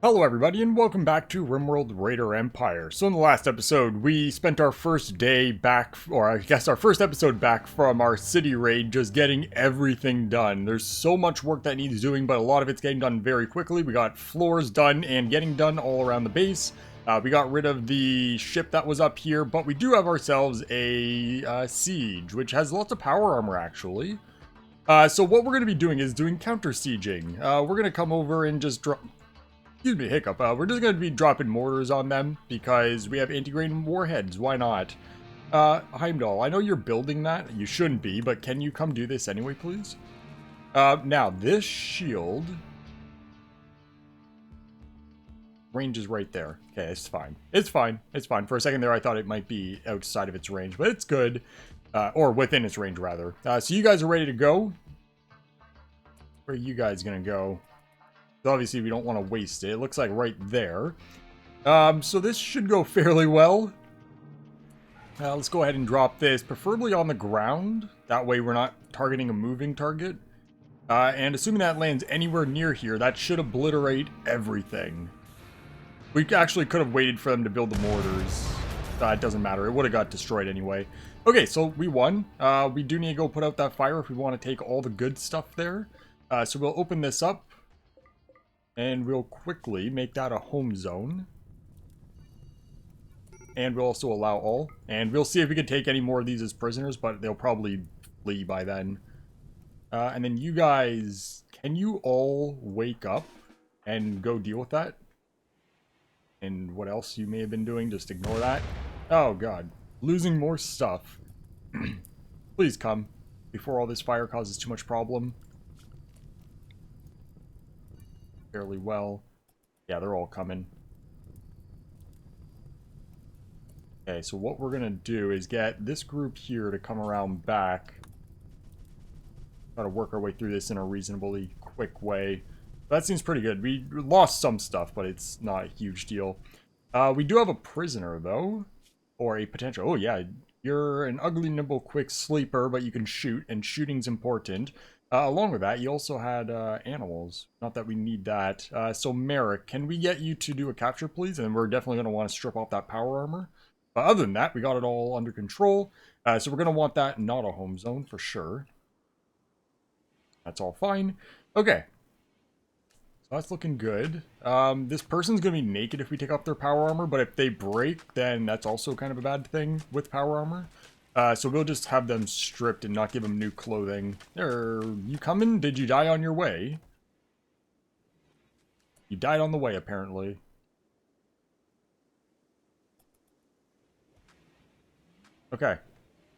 Hello everybody and welcome back to RimWorld Raider Empire. So in the last episode, we spent our first day back, or I guess our first episode back from our city raid, just getting everything done. There's so much work that needs doing, but a lot of it's getting done very quickly. We got floors done and getting done all around the base. We got rid of the ship that was up here, but we do have ourselves a siege, which has lots of power armor actually. So what we're going to be doing is doing counter sieging. We're going to come over and just drop... Excuse me, hiccup. We're just going to be dropping mortars on them because we have Antigrain Warheads. Why not? Heimdall, I know you're building that. You shouldn't be, but can you come do this anyway, please? Now, this shield... range is right there. Okay, it's fine. It's fine. It's fine. For a second there, I thought it might be outside of its range, but it's good. Or within its range, rather. So you guys are ready to go? Where are you guys going to go? Obviously, we don't want to waste it. It looks like right there. So this should go fairly well. Let's go ahead and drop this, preferably on the ground. That way we're not targeting a moving target. And assuming that lands anywhere near here, that should obliterate everything. We actually could have waited for them to build the mortars. It doesn't matter. It would have got destroyed anyway. Okay, so we won. We do need to go put out that fire if we want to take all the good stuff there. So we'll open this up. And we'll quickly make that a home zone. And we'll also allow all. And we'll see if we can take any more of these as prisoners, but they'll probably flee by then. And then you guys, can you all wake up and go deal with that? And what else you may have been doing, just ignore that. Oh god, losing more stuff. Please come, before all this fire causes too much problem. Fairly well. Yeah, they're all coming. Okay, so what we're gonna do is get this group here to come around back. Try to work our way through this in a reasonably quick way. That seems pretty good. We lost some stuff, but it's not a huge deal. We do have a prisoner, though. Or a potential... Oh, yeah. You're an ugly, nimble, quick sleeper, but you can shoot, and shooting's important. Along with that, you also had animals. Not that we need that. So, Merrick, can we get you to do a capture, please? And we're definitely going to want to strip off that power armor. But other than that, we got it all under control. So we're going to want that not a home zone for sure. That's all fine. Okay. So that's looking good. This person's going to be naked if we take off their power armor, but if they break, then that's also kind of a bad thing with power armor. So we'll just have them stripped and not give them new clothing. There, you coming? Did you die on your way? You died on the way, apparently. Okay.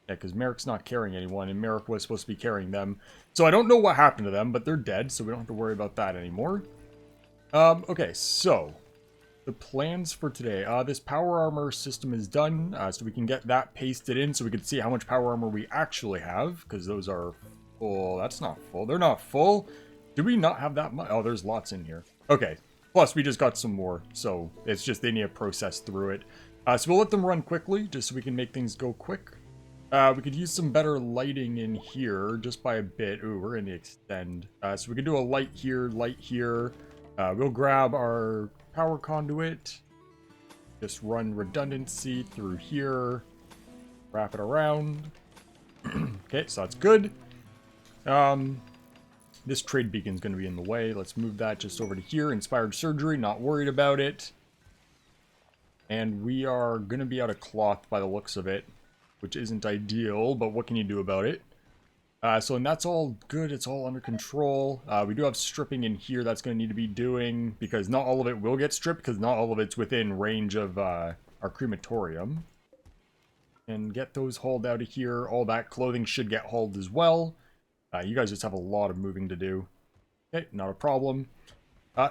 Yeah, because Merrick's not carrying anyone, and Merrick was supposed to be carrying them. So I don't know what happened to them, but they're dead, so we don't have to worry about that anymore. Okay, so... the plans for today. This power armor system is done, so we can get that pasted in so we can see how much power armor we actually have, because those are full. That's not full. They're not full. Do we not have that much? Oh, there's lots in here. Okay. Plus, we just got some more, so it's just they need to process through it. So we'll let them run quickly, just so we can make things go quick. We could use some better lighting in here, just by a bit. Ooh, we're going to extend. So we could do a light here, light here. We'll grab our power conduit, just run redundancy through here, wrap it around. Okay, so that's good. This trade beacon is going to be in the way. Let's move that just over to here. Inspired surgery, not worried about it. And we are going to be out of cloth by the looks of it, which isn't ideal, but what can you do about it? And that's all good. It's all under control. We do have stripping in here that's going to need to be doing, because not all of it will get stripped, because not all of it's within range of our crematorium. And get those hauled out of here. All that clothing should get hauled as well. You guys just have a lot of moving to do. Okay, not a problem.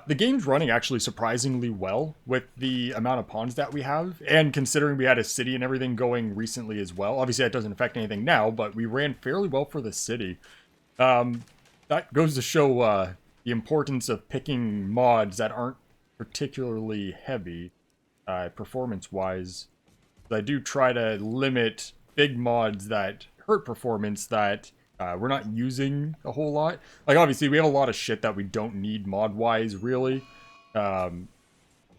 The game's running actually surprisingly well with the amount of pawns that we have, and considering we had a city and everything going recently as well. Obviously that doesn't affect anything now, but we ran fairly well for the city. That goes to show the importance of picking mods that aren't particularly heavy performance-wise. I do try to limit big mods that hurt performance that we're not using a whole lot. Like, obviously, we have a lot of shit that we don't need mod-wise, really.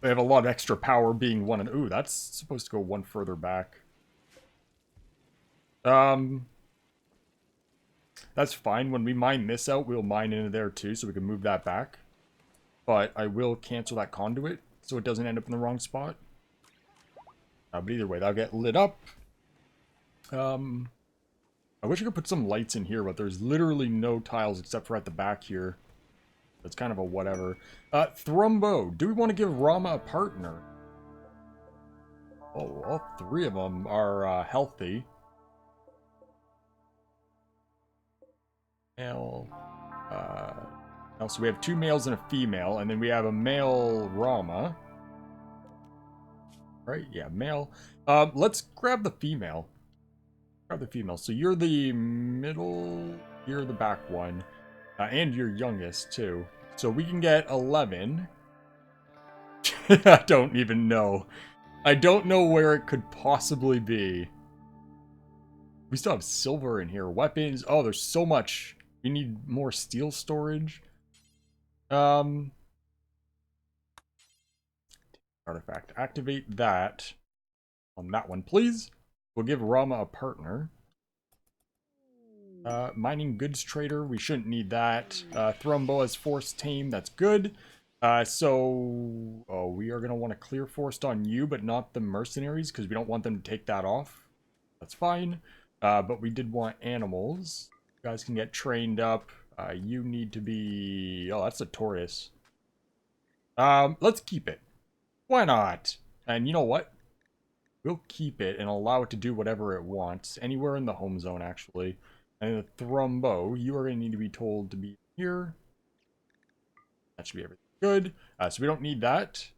They have a lot of extra power being one and ooh, that's supposed to go one further back. That's fine. When we mine this out, we'll mine into there too, so we can move that back. But I will cancel that conduit so it doesn't end up in the wrong spot. But either way, that'll get lit up. I wish I could put some lights in here, but there's literally no tiles except for at the back here. That's kind of a whatever. Thrumbo. Do we want to give Rama a partner? Oh, all three of them are healthy. Male. So we have 2 males and a female, and then we have a male Rama. Right? Yeah, male. Let's grab the female. Grab the female. So you're the middle, you're the back one. And you're youngest, too. So we can get 11. I don't even know. I don't know where it could possibly be. We still have silver in here. Weapons. Oh, there's so much. We need more steel storage. Artifact. Activate that on that one, please. We'll give Rama a partner. Mining goods trader. We shouldn't need that. Thrumboa's force tame. That's good. We are going to want to clear forced on you, but not the mercenaries, because we don't want them to take that off. That's fine. But we did want animals. You guys can get trained up. You need to be... Oh, that's a Taurus. Let's keep it. Why not? And you know what? We'll keep it and allow it to do whatever it wants. Anywhere in the home zone, actually. And the Thrumbo, you are going to need to be told to be here. That should be everything good. So we don't need that.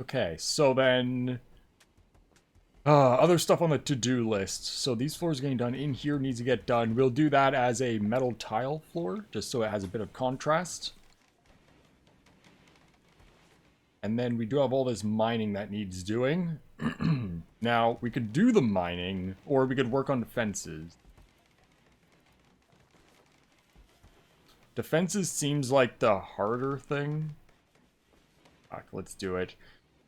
Okay, so then... other stuff on the to-do list. So these floors getting done in here needs to get done. We'll do that as a metal tile floor, just so it has a bit of contrast. And then we do have all this mining that needs doing. Now, we could do the mining, or we could work on defenses. Defenses seems like the harder thing. Fuck, let's do it.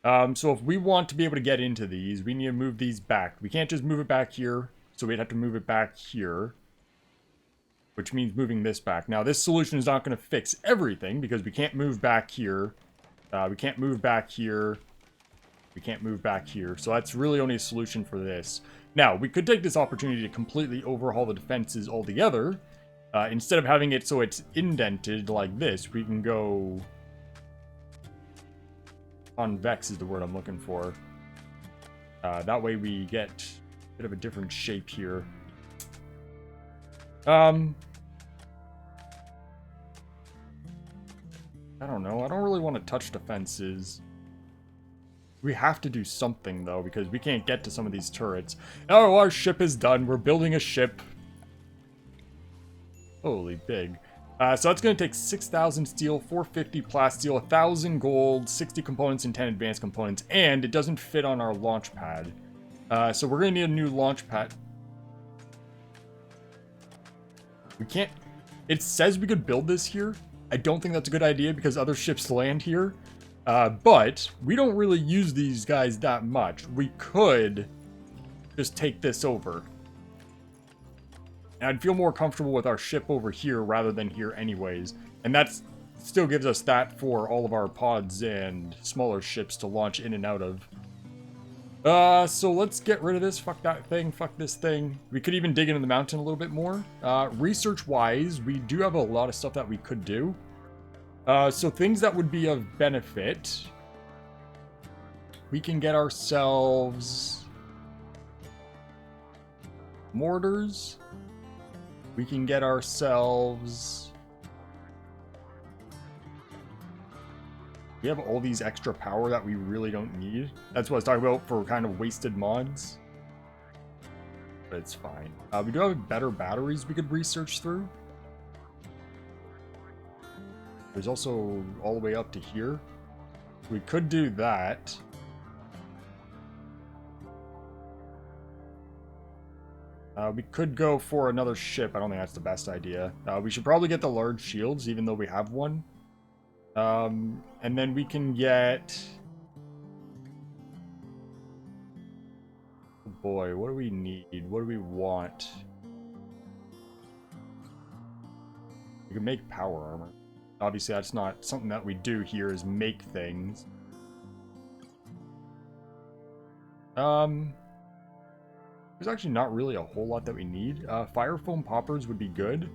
So if we want to be able to get into these, we need to move these back. We can't just move it back here, so we'd have to move it back here. Which means moving this back. Now, this solution is not going to fix everything, because we can't move back here. We can't move back here. We can't move back here. So that's really only a solution for this. Now, we could take this opportunity to completely overhaul the defenses altogether. Instead of having it so it's indented like this, we can go... Convex is the word I'm looking for. That way we get a bit of a different shape here. I don't know. I don't really want to touch defenses. We have to do something, though, because we can't get to some of these turrets. Oh, our ship is done. We're building a ship. Holy big. So that's going to take 6,000 steel, 450 plasteel, 1,000 gold, 60 components, and 10 advanced components. And it doesn't fit on our launch pad. So we're going to need a new launch pad. We can't... It says we could build this here. I don't think that's a good idea because other ships land here. But we don't really use these guys that much. We could just take this over. And I'd feel more comfortable with our ship over here rather than here anyways. And that still gives us that for all of our pods and smaller ships to launch in and out of. So let's get rid of this. Fuck that thing. Fuck this thing. We could even dig into the mountain a little bit more. Research-wise, we do have a lot of stuff that we could do. So things that would be of benefit. We can get ourselves... mortars. We can get ourselves... We have all these extra power that we really don't need. That's what I was talking about for kind of wasted mods. But it's fine. We do have better batteries we could research through. There's also all the way up to here. We could do that. We could go for another ship. I don't think that's the best idea. We should probably get the large shields, even though we have one. And then we can get... Oh boy, what do we need? What do we want? We can make power armor. Obviously, that's not something that we do here, is make things. There's actually not really a whole lot that we need. Fire foam poppers would be good.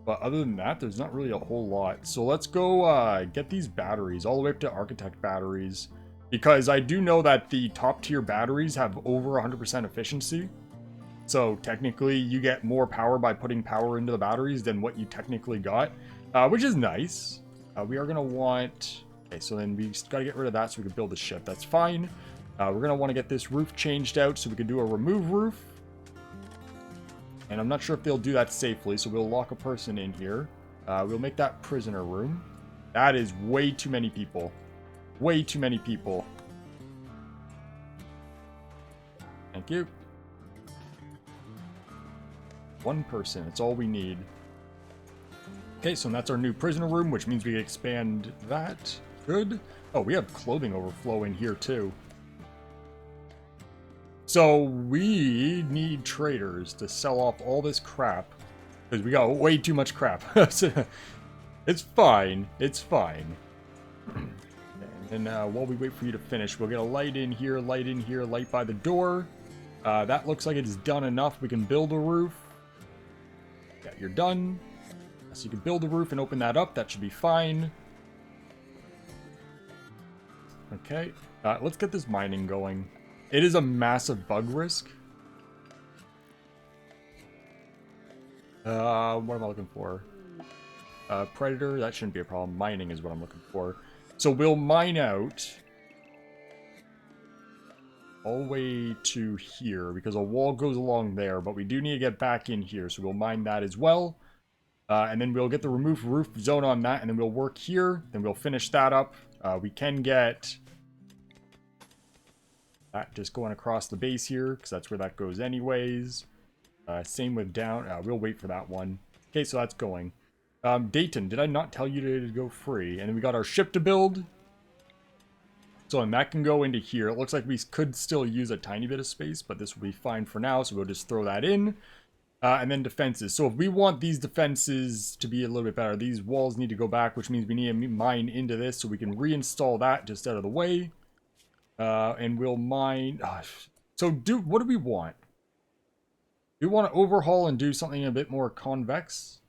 But other than that, there's not really a whole lot. So let's go get these batteries, all the way up to architect batteries. Because I do know that the top tier batteries have over 100% efficiency. So technically, you get more power by putting power into the batteries than what you technically got. Which is nice. We are going to want... Okay, so then we just got to get rid of that so we can build a ship. That's fine. We're going to want to get this roof changed out so we can do a remove roof. And I'm not sure if they'll do that safely, so we'll lock a person in here. We'll make that prisoner room. That is way too many people. Way too many people. Thank you. One person, it's all we need. Okay, so that's our new prisoner room, which means we can expand that. Good. Oh, we have clothing overflow in here too. So we need traders to sell off all this crap. Because we got way too much crap. It's fine. It's fine. And while we wait for you to finish, we'll get a light in here, light by the door. That looks like it's done enough. We can build a roof. Yeah, you're done. So you can build a roof and open that up. That should be fine. Okay. Let's get this mining going. It is a massive bug risk. What am I looking for? Predator, that shouldn't be a problem. Mining is what I'm looking for. So we'll mine out all the way to here because a wall goes along there, but we do need to get back in here, so we'll mine that as well. And then we'll get the remove roof zone on that, and then we'll work here. Then we'll finish that up. We can get that just going across the base here, because that's where that goes anyways. Same with down. We'll wait for that one. Okay, so that's going. Dayton, did I not tell you to go free? And then we got our ship to build. So and that can go into here. It looks like we could still use a tiny bit of space, but this will be fine for now, so we'll just throw that in. And then defenses. So if we want these defenses to be a little bit better, these walls need to go back, which means we need to mine into this so we can reinstall that just out of the way. And we'll mine... So what do we want? Do we want to overhaul and do something a bit more convex?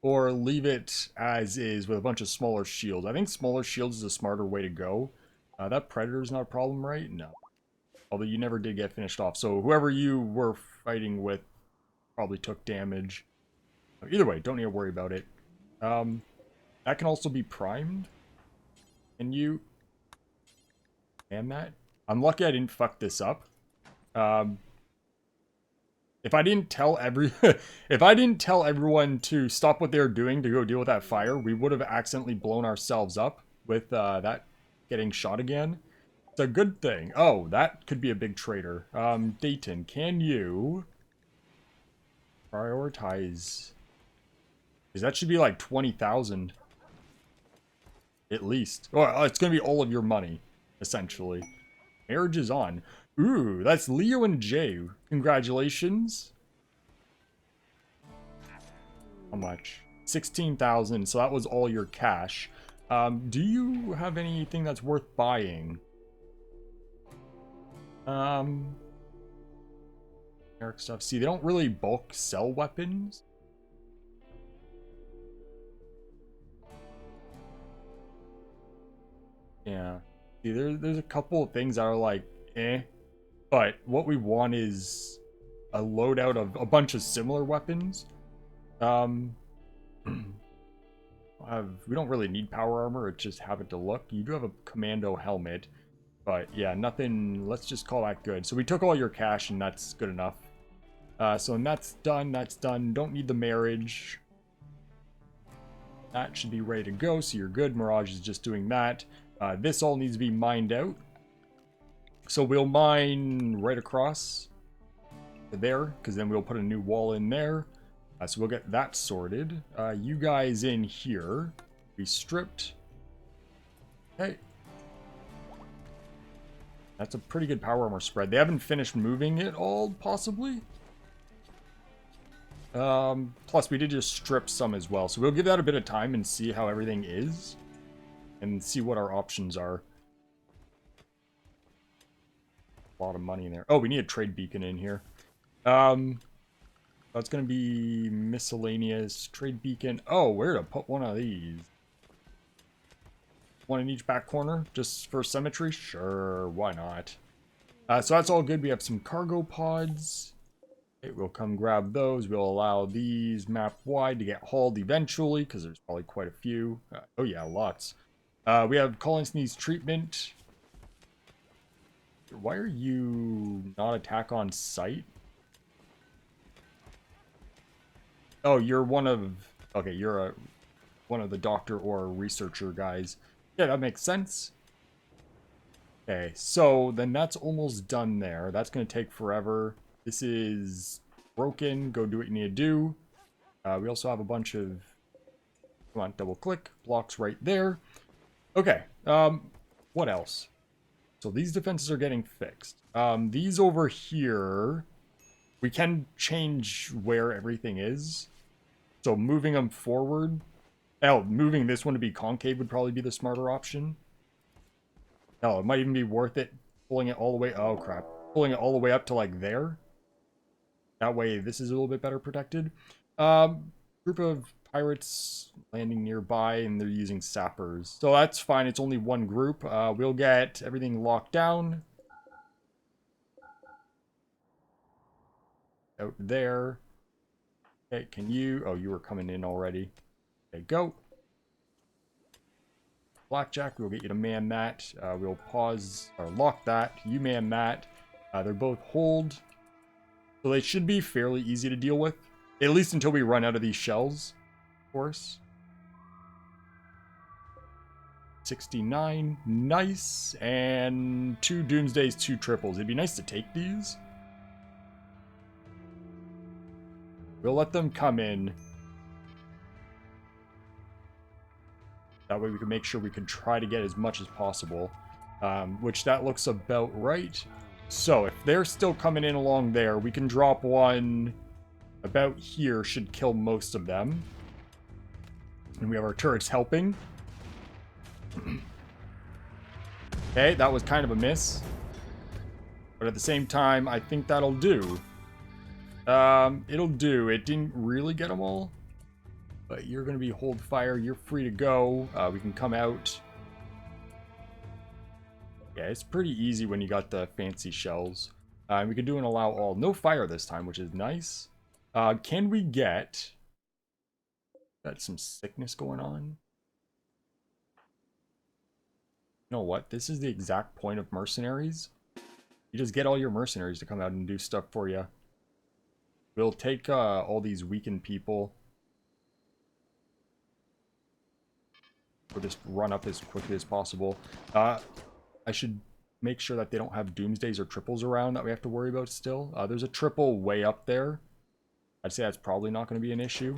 Or leave it as is with a bunch of smaller shields? I think smaller shields is a smarter way to go. That Predator's not a problem, right? No. Although you never did get finished off. So whoever you were fighting with probably took damage. Either way, don't need to worry about it. That can also be primed. Can you... And that? I'm lucky I didn't fuck this up. If I didn't tell if I didn't tell everyone to stop what they're doing to go deal with that fire, we would have accidentally blown ourselves up with that getting shot again. It's a good thing. Oh, that could be a big traitor. Dayton, can you prioritize? Because that should be like 20,000 at least. Oh, it's gonna be all of your money, essentially. Marriage is on. Ooh, that's Leo and Jay. Congratulations. How much? 16,000. So that was all your cash. Do you have anything that's worth buying? Generic stuff. See, they don't really bulk sell weapons. Yeah. See, there's a couple of things that are like, eh. But what we want is a loadout of a bunch of similar weapons. We don't really need power armor, it's just have it to look. You do have a commando helmet, but yeah, nothing. Let's just call that good. So we took all your cash, and that's good enough. So and that's done. That's done. Don't need the marriage. That should be ready to go. So you're good. Mirage is just doing that. This all needs to be mined out. So we'll mine right across there, because then we'll put a new wall in there. So we'll get that sorted. You guys in here. Be stripped. Okay. That's a pretty good power armor spread. They haven't finished moving it all, possibly. Plus, we did just strip some as well. So we'll give that a bit of time and see how everything is. And see what our options are. A lot of money in there. Oh, we need a trade beacon in here. That's going to be miscellaneous trade beacon. Oh, where to put one of these? One in each back corner, just for symmetry? Sure, why not? So that's all good. We have some cargo pods. Okay, we'll come grab those. We'll allow these map wide to get hauled eventually, because there's probably quite a few. Oh yeah, lots. We have colonists needs treatment. Why are you not attack on site? Oh, you're one of... Okay, you're one of the doctor or researcher guys. Yeah, that makes sense. Okay, so then that's almost done there. That's going to take forever. This is broken. Go do what you need to do. We also have a bunch of... Come on, double click. Blocks right there. Okay, what else? So these defenses are getting fixed. These over here, we can change where everything is. So moving them forward. Oh, moving this one to be concave would probably be the smarter option. Oh, it might even be worth it pulling it all the way... Oh, crap. Pulling it all the way up to, like, there. That way, this is a little bit better protected. Group of pirates landing nearby, and they're using sappers. So that's fine. It's only one group. We'll get everything locked down. Out there. Okay, can you... Oh, you were coming in already. Okay, go. Blackjack, we'll get you to man that. We'll pause or lock that. You man that. They're both hold. So they should be fairly easy to deal with. At least until we run out of these shells, of course. 69. Nice. And 2 Doomsdays, 2 triples. It'd be nice to take these. We'll let them come in. That way we can make sure we can try to get as much as possible. Which that looks about right. So if they're still coming in along there, we can drop one about here. Should kill most of them. And we have our turrets helping. Okay, that was kind of a miss. But at the same time, I think that'll do. It'll do. It didn't really get them all. But you're going to be hold fire. You're free to go. We can come out. Yeah, it's pretty easy when you got the fancy shells. We can do an allow all. No fire this time, which is nice. Can we get... Got some sickness going on. You know what? This is the exact point of mercenaries. You just get all your mercenaries to come out and do stuff for you. We'll take all these weakened people. We'll just run up as quickly as possible. I should make sure that they don't have Doomsdays or triples around that we have to worry about still. There's a triple way up there. I'd say that's probably not going to be an issue.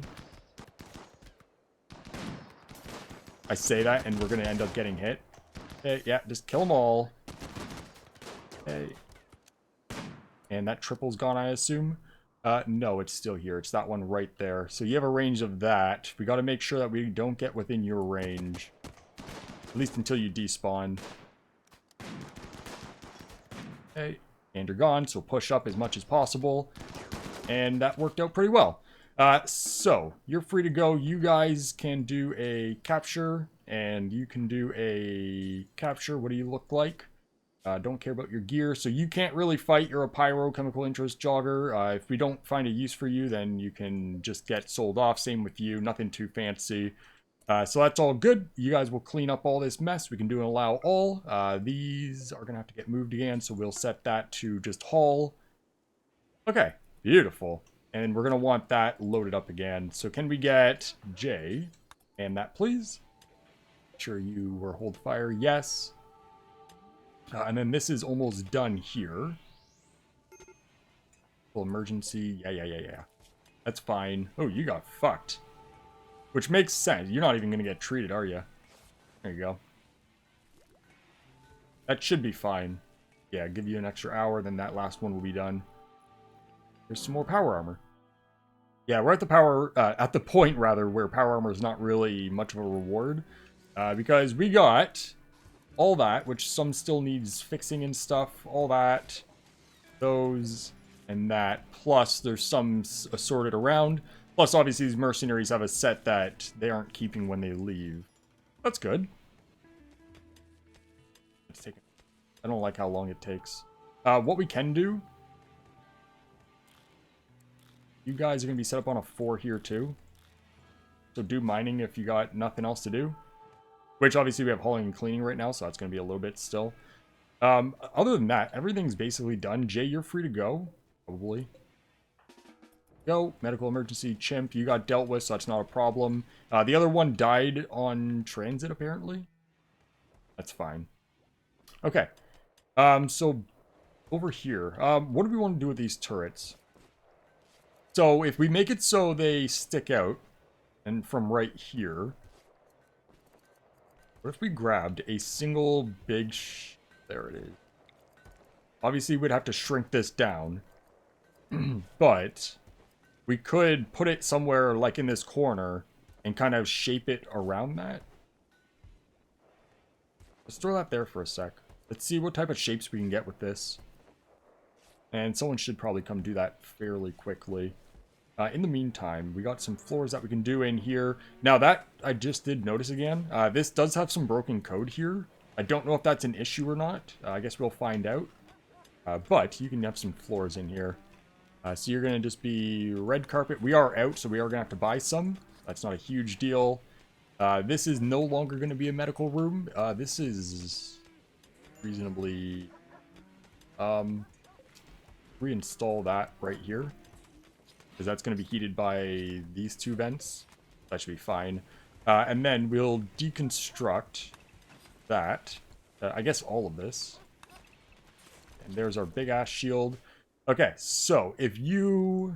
I say that and we're going to end up getting hit. Okay, yeah, just kill them all. Okay. And that triple's gone, I assume. No, it's still here. It's that one right there. So you have a range of that. We got to make sure that we don't get within your range. At least until you despawn. Okay, and you're gone, so push up as much as possible. And that worked out pretty well. So, you're free to go. You guys can do a capture, and you can do a capture. What do you look like? Don't care about your gear, so you can't really fight. You're a pyrochemical interest jogger. If we don't find a use for you, then you can just get sold off. Same with you, nothing too fancy. So that's all good. You guys will clean up all this mess. We can do an allow all. These are going to have to get moved again, so we'll set that to just haul. Okay, beautiful. And we're going to want that loaded up again. So can we get J and that, please? Sure you were hold fire. Yes. And then this is almost done here. Full emergency. Yeah. That's fine. Oh, you got fucked. Which makes sense. You're not even going to get treated, are you? There you go. That should be fine. Yeah, give you an extra hour, then that last one will be done. There's some more power armor. Yeah, we're at the point, rather, where power armor is not really much of a reward. Because we got all that, which some still needs fixing and stuff, all that, those, and that. Plus, there's some assorted around. Plus, obviously, these mercenaries have a set that they aren't keeping when they leave. That's good. Let's take it. I don't like how long it takes. What we can do... You guys are going to be set up on a 4 here, too. So do mining if you got nothing else to do. Which, obviously, we have hauling and cleaning right now, so that's going to be a little bit still. Other than that, everything's basically done. Jay, you're free to go. Probably. Go. Medical emergency. Chimp, you got dealt with, so that's not a problem. The other one died on transit, apparently. That's fine. Okay. So, over here. What do we want to do with these turrets? So, if we make it so they stick out, and from right here... What if we grabbed a single big... There it is. Obviously, we'd have to shrink this down. But we could put it somewhere like in this corner and kind of shape it around that. Let's throw that there for a sec. Let's see what type of shapes we can get with this. And someone should probably come do that fairly quickly. In the meantime, we got some floors that we can do in here. Now that I just did notice again, this does have some broken code here. I don't know if that's an issue or not. I guess we'll find out. But you can have some floors in here. So you're going to just be red carpet. We are out, so we are going to have to buy some. That's not a huge deal. This is no longer going to be a medical room. This is reasonably... reinstall that right here. Because that's going to be heated by these two vents. That should be fine. And then we'll deconstruct that. I guess all of this. And there's our big-ass shield. Okay, so if you...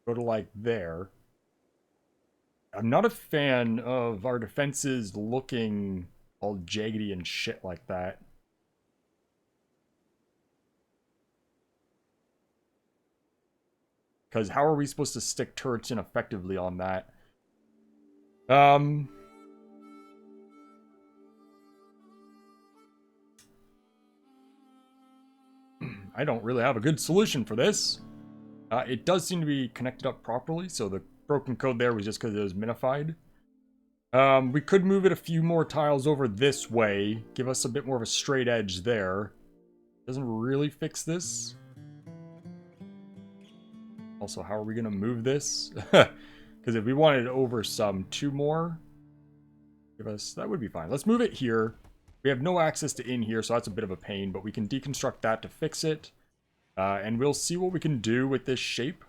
go to, like, there. I'm not a fan of our defenses looking all jaggedy and shit like that. Because how are we supposed to stick turrets in effectively on that? I don't really have a good solution for this. It does seem to be connected up properly, so the broken code there was just because it was minified. We could move it a few more tiles over this way, give us a bit more of a straight edge there. Doesn't really fix this. Also, how are we going to move this? Because if we wanted over some 2 more, give us, that would be fine. Let's move it here. We have no access to in here, so that's a bit of a pain, but we can deconstruct that to fix it. And we'll see what we can do with this shape.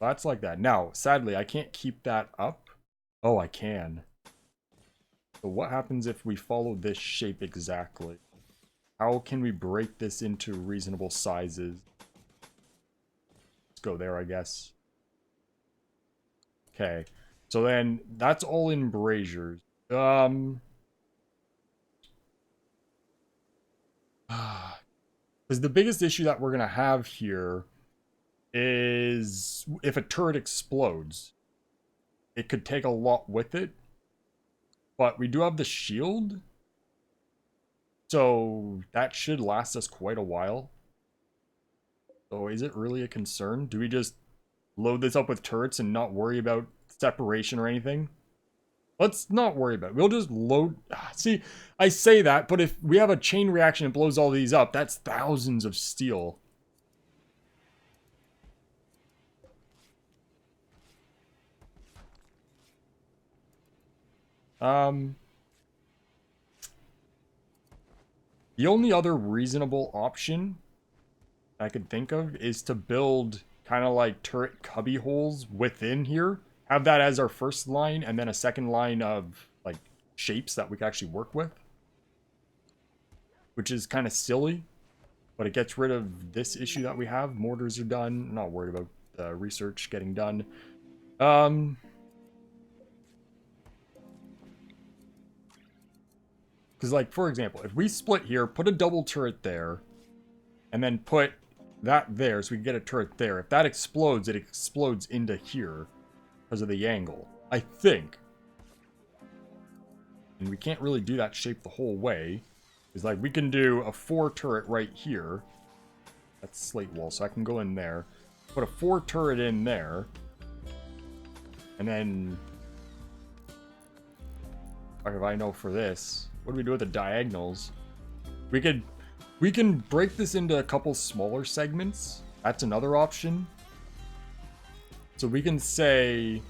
That's like that. Now, sadly, I can't keep that up. Oh, I can. So what happens if we follow this shape exactly? How can we break this into reasonable sizes? Go there, I guess. Okay, so then that's all in braziers. Because the biggest issue that we're gonna have here is if a turret explodes, it could take a lot with it. But we do have the shield, so that should last us quite a while. So is it really a concern? Do we just load this up with turrets and not worry about separation or anything? Let's not worry about it. We'll just load... See, I say that, but if we have a chain reaction and blows all these up, that's thousands of steel. The only other reasonable option I could think of is to build kind of like turret cubby holes within here. Have that as our first line, and then a second line of like shapes that we can actually work with. Which is kind of silly. but it gets rid of this issue that we have. Mortars are done. I'm not worried about research getting done. Because, like, for example, if we split here, put a double turret there, and then put that there, so we can get a turret there. If that explodes, it explodes into here because of the angle, I think. And we can't really do that shape the whole way. It's like we can do a 4 turret right here. That's slate wall, so I can go in there. Put a 4 turret in there. And then... if I know for this, what do we do with the diagonals? We can break this into a couple smaller segments. That's another option. So we can say...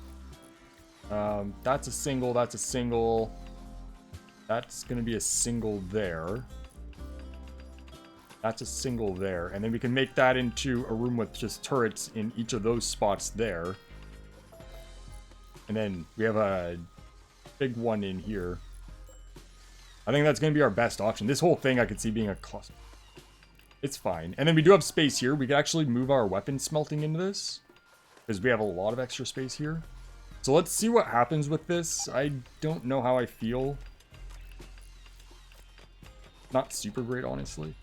that's a single, that's a single... That's going to be a single there. That's a single there. And then we can make that into a room with just turrets in each of those spots there. And then we have a big one in here. I think that's going to be our best option. This whole thing I could see being a cluster. It's fine. And then we do have space here. We could actually move our weapon smelting into this, because we have a lot of extra space here. So let's see what happens with this. I don't know how I feel. Not super great, honestly.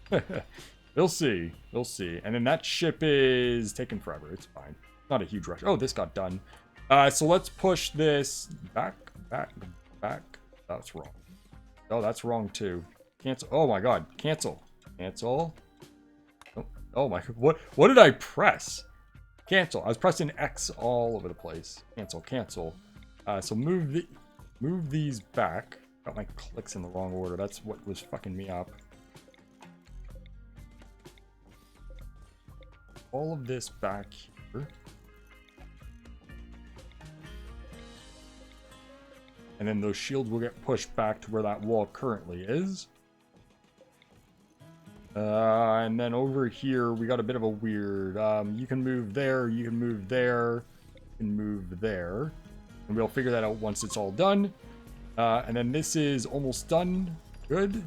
We'll see. We'll see. And then that ship is taking forever. It's fine. Not a huge rush. Oh, this got done. So let's push this back. That's wrong. Oh, that's wrong too. Cancel. Oh my god. Cancel. Cancel. Oh my. What did I press? Cancel. I was pressing X all over the place. Cancel. Cancel. So move these back. Got my clicks in the wrong order. That's what was fucking me up. All of this back here. And then those shields will get pushed back to where that wall currently is. And then over here, we got a bit of a weird... you can move there, you can move there, you can move there. And we'll figure that out once it's all done. And then this is almost done. Good.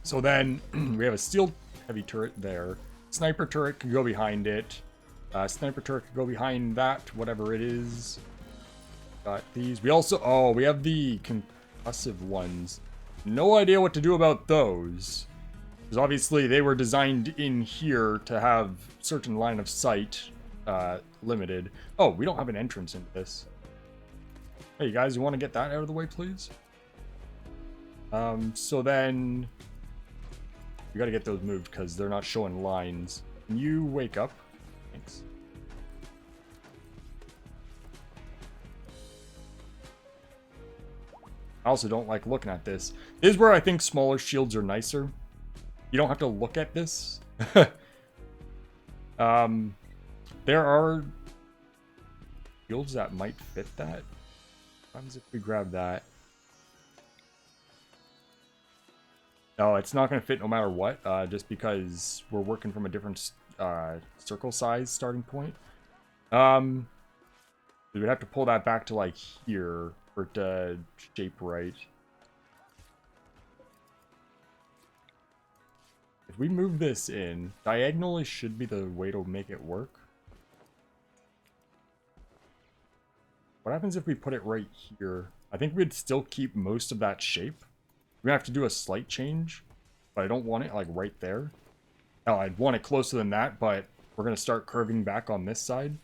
So then we have a steel heavy turret there. Sniper turret can go behind it. Sniper turret can go behind that, whatever it is. Got these. We also... oh, we have the concussive ones. No idea what to do about those. Because obviously they were designed in here to have certain line of sight limited. Oh, we don't have an entrance into this. Hey, you guys, you want to get that out of the way, please? So then... we got to get those moved because they're not showing lines. Can you wake up? Thanks. I also don't like looking at this. This is where I think smaller shields are nicer. You don't have to look at this. There are shields that might fit that. What happens if we grab that? No, it's not going to fit no matter what, just because we're working from a different circle size starting point. We would have to pull that back to like here for it to shape right. If we move this in, diagonally should be the way to make it work. What happens if we put it right here? I think we'd still keep most of that shape. We're gonna have to do a slight change, but I don't want it like right there. Oh, I'd want it closer than that, but we're gonna start curving back on this side.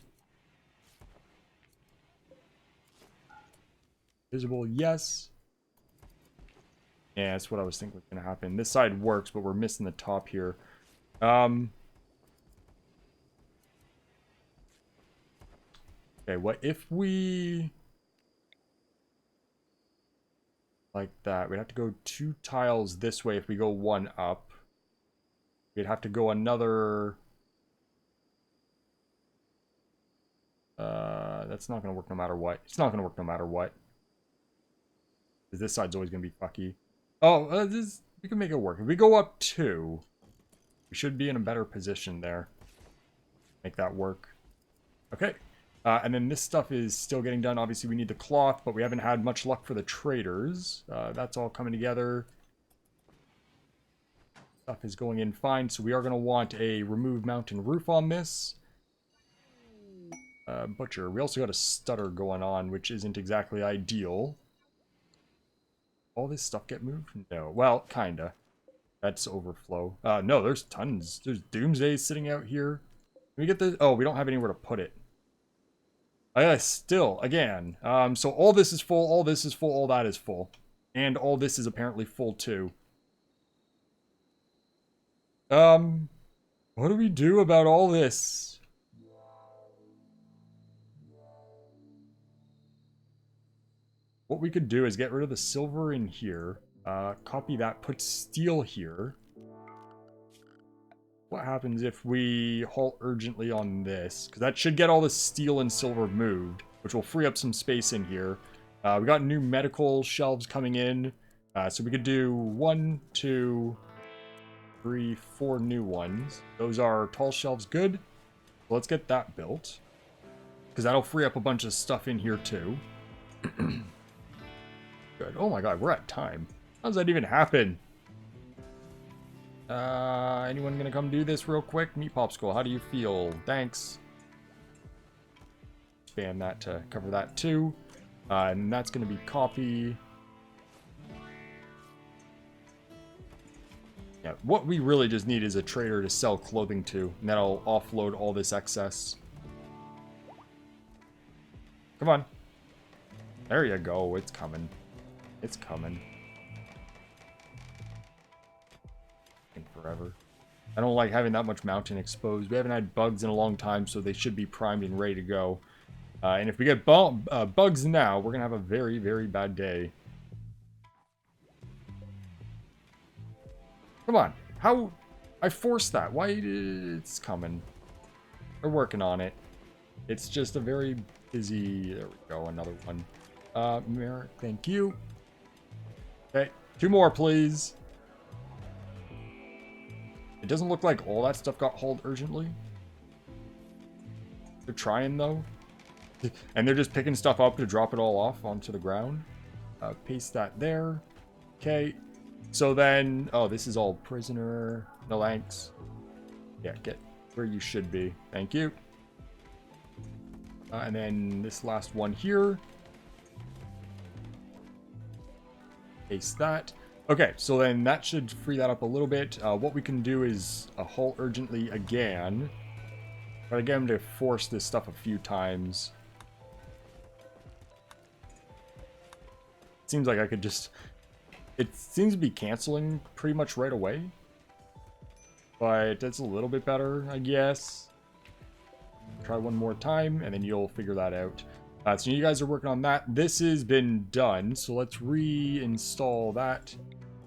Visible, yes. Yeah, that's what I was thinking was gonna happen. This side works, but we're missing the top here. Okay, what if we... like that? We'd have to go 2 tiles this way if we go 1 up. We'd have to go another... that's not going to work no matter what. It's not going to work no matter what. Because this side's always going to be fucky. Oh, we can make it work. If we go up 2, we should be in a better position there. Make that work. Okay. And then this stuff is still getting done. Obviously, we need the cloth, but we haven't had much luck for the traders. That's all coming together. Stuff is going in fine, so we are going to want a remove mountain roof on this. Butcher. We also got a stutter going on, which isn't exactly ideal. All this stuff get moved? No. Well, kinda. That's overflow. No, there's tons. There's Doomsday sitting out here. Can we get this? Oh, we don't have anywhere to put it. Still, again. So all this is full, all this is full, all that is full. And all this is apparently full too. What do we do about all this? What we could do is get rid of the silver in here. Copy that, put steel here. What happens if we halt urgently on this? Because that should get all the steel and silver moved, which will free up some space in here. We got new medical shelves coming in. So we could do 1, 2, 3, 4 new ones. Those are tall shelves, good. So let's get that built. Because that'll free up a bunch of stuff in here too. Good. Oh my god, we're at time. How does that even happen? Anyone gonna come do this real quick? Meat Popsicle, how do you feel? Thanks. Expand that to cover that too. And that's gonna be copy. Yeah, what we really just need is a trader to sell clothing to, and that'll offload all this excess. Come on. There you go, it's coming. It's coming. Forever. I don't like having that much mountain exposed. We haven't had bugs in a long time, so they should be primed and ready to go. And if we get bugs now, we're going to have a very, very bad day. Come on. How? I forced that. Why? It's coming. We're working on it. It's just a very busy... There we go. Another one. Merrick, thank you. Okay. 2 more, please. It doesn't look like all that stuff got hauled urgently. They're trying, though. And they're just picking stuff up to drop it all off onto the ground. Paste that there. Okay. So then... Oh, this is all prisoner. No thanks. Yeah, get where you should be. Thank you. And then this last one here. Paste that. Okay, so then that should free that up a little bit. What we can do is halt urgently again. But again, to force this stuff a few times. Seems like I could just... It seems to be canceling pretty much right away. But that's a little bit better, I guess. Try one more time, and then you'll figure that out. So you guys are working on that. This has been done, so let's reinstall that.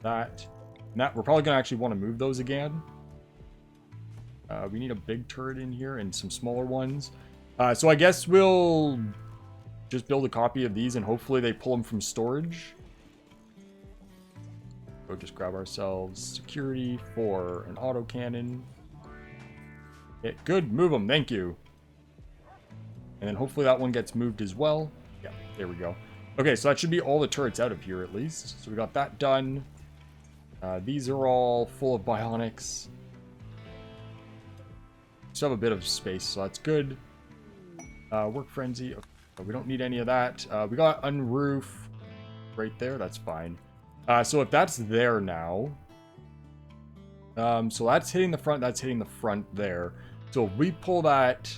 That. We're probably going to actually want to move those again. We need a big turret in here and some smaller ones. So I guess we'll just build a copy of these and hopefully they pull them from storage. So just grab ourselves security for an autocannon. Okay, good, move them, thank you. And then hopefully that one gets moved as well. Yeah, there we go. Okay, so that should be all the turrets out of here at least. So we got that done. These are all full of bionics. Still have a bit of space, so that's good. Work frenzy. Okay, we don't need any of that. We got unroof right there. That's fine. So if that's there now, so that's hitting the front. That's hitting the front there. So if we pull that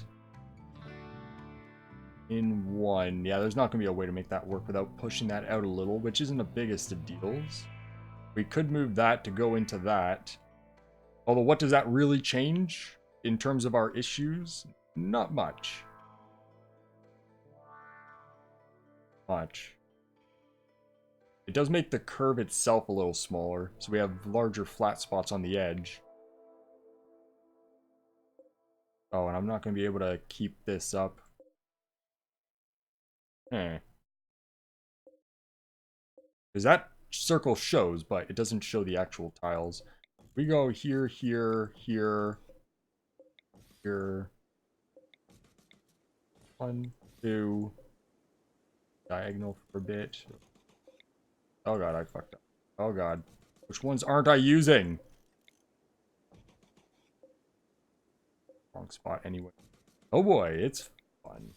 in one, yeah, there's not gonna be a way to make that work without pushing that out a little, which isn't the biggest of deals. We could move that to go into that. Although, what does that really change in terms of our issues? Not much. It does make the curve itself a little smaller, so we have larger flat spots on the edge. Oh, and I'm not going to be able to keep this up. Because that circle shows, but it doesn't show the actual tiles. We go here, here, here, here. 1, 2. Diagonal for a bit. Oh god, I fucked up. Oh god. Which ones aren't I using? wrong spot anyway. Oh boy, it's fun.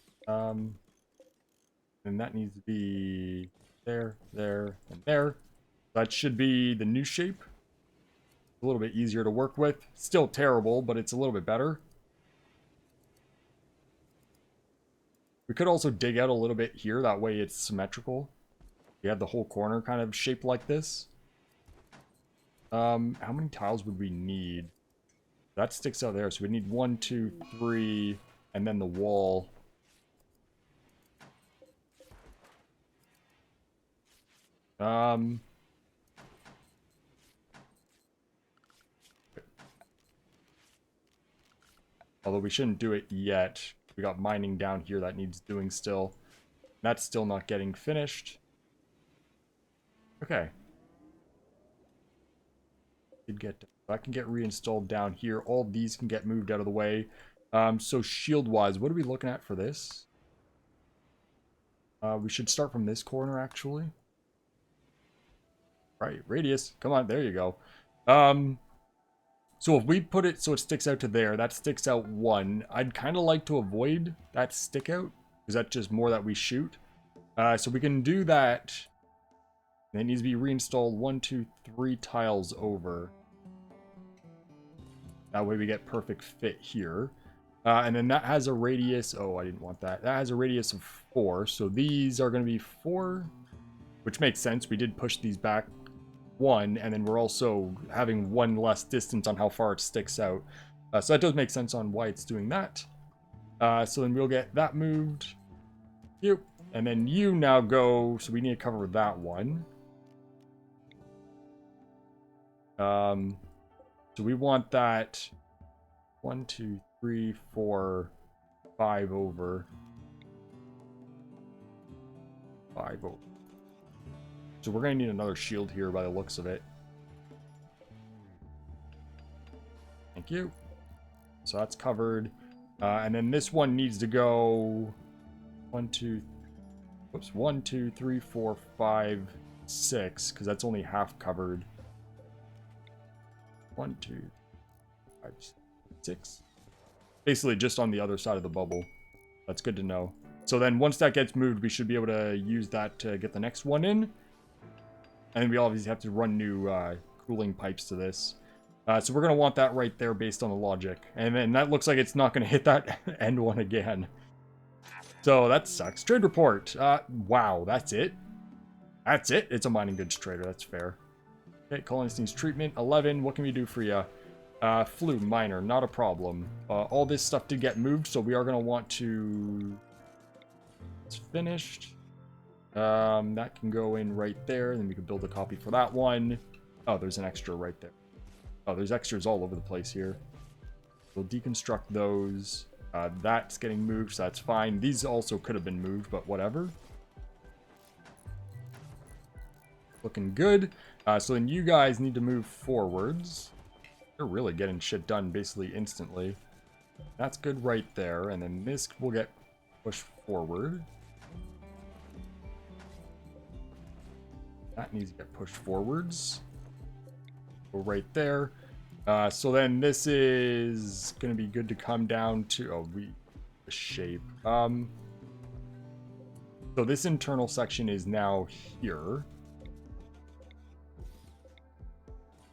And that needs to be there, there, and there. That should be the new shape. A little bit easier to work with. Still terrible, but it's a little bit better. We could also dig out a little bit here. That way it's symmetrical. You have the whole corner kind of shaped like this. How many tiles would we need? That sticks out there. So we need 1, 2, 3, and then the wall. Although we shouldn't do it yet. We got mining down here that needs doing still. That's still not getting finished. Okay. That can get reinstalled down here. All these can get moved out of the way. So shield-wise, what are we looking at for this? We should start from this corner, actually. Right, radius. Come on, there you go. So if we put it so it sticks out to there, that sticks out 1. I'd kind of like to avoid that stick out, because that's just more that we shoot. So we can do that. And it needs to be reinstalled 1, 2, 3 tiles over. That way we get perfect fit here. And then that has a radius, oh, I didn't want that. That has a radius of 4, so these are going to be 4, which makes sense. We did push these back 1, and then we're also having 1 less distance on how far it sticks out. So that does make sense on why it's doing that. So then we'll get that moved. You. And then you now go, so we need to cover that one. So we want that 1, 2, 3, 4, 5 over. 5 over. So we're going to need another shield here by the looks of it. Thank you. So that's covered. And then this one needs to go 1, 2, 3, 4, 5, 6, because that's only half covered. 1, 2, 5, 6. Basically just on the other side of the bubble. That's good to know. So then once that gets moved, we should be able to use that to get the next one in. And then we obviously have to run new cooling pipes to this. So we're going to want that right there based on the logic. And then that looks like it's not going to hit that end one again. So that sucks. Trade report. Wow, that's it? That's it? It's a mining goods trader. That's fair. Okay, colonist needs treatment. 11. What can we do for you? Flu, minor. Not a problem. All this stuff did get moved, so we are going to want to... It's finished. That can go in right there. Then we can build a copy for that one. Oh, there's an extra right there. Oh, there's extras all over the place here. We'll deconstruct those. That's getting moved, so that's fine. These also could have been moved, but whatever. Looking good. So then you guys need to move forwards. They're really getting shit done basically instantly. That's good right there. And then this will get pushed forward. That needs to get pushed forwards. Go right there. So then this is going to be good to come down to... Oh, the shape. So this internal section is now here.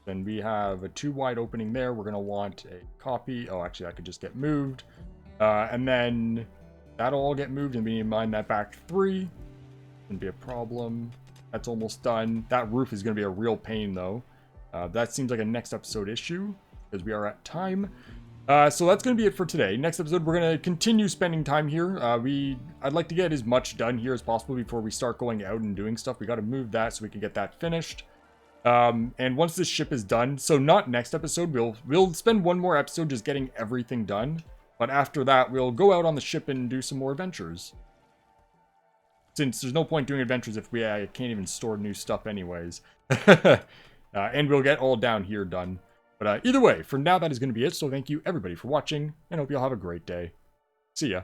Then we have a 2 wide opening there. We're going to want a copy. Oh, actually, that could just get moved. And then that'll all get moved, and we need to mine that back 3. Shouldn't be a problem. That's almost done. That roof is going to be a real pain, though. That seems like a next episode issue, because we are at time. So that's going to be it for today. Next episode, we're going to continue spending time here. I'd like to get as much done here as possible before we start going out and doing stuff. We got to move that so we can get that finished. And once this ship is done, so not next episode, we'll spend one more episode just getting everything done. But after that, we'll go out on the ship and do some more adventures. Since there's no point doing adventures if we can't even store new stuff anyways. And we'll get all down here done. But either way, for now, that is going to be it. So thank you, everybody, for watching, and hope you all have a great day. See ya.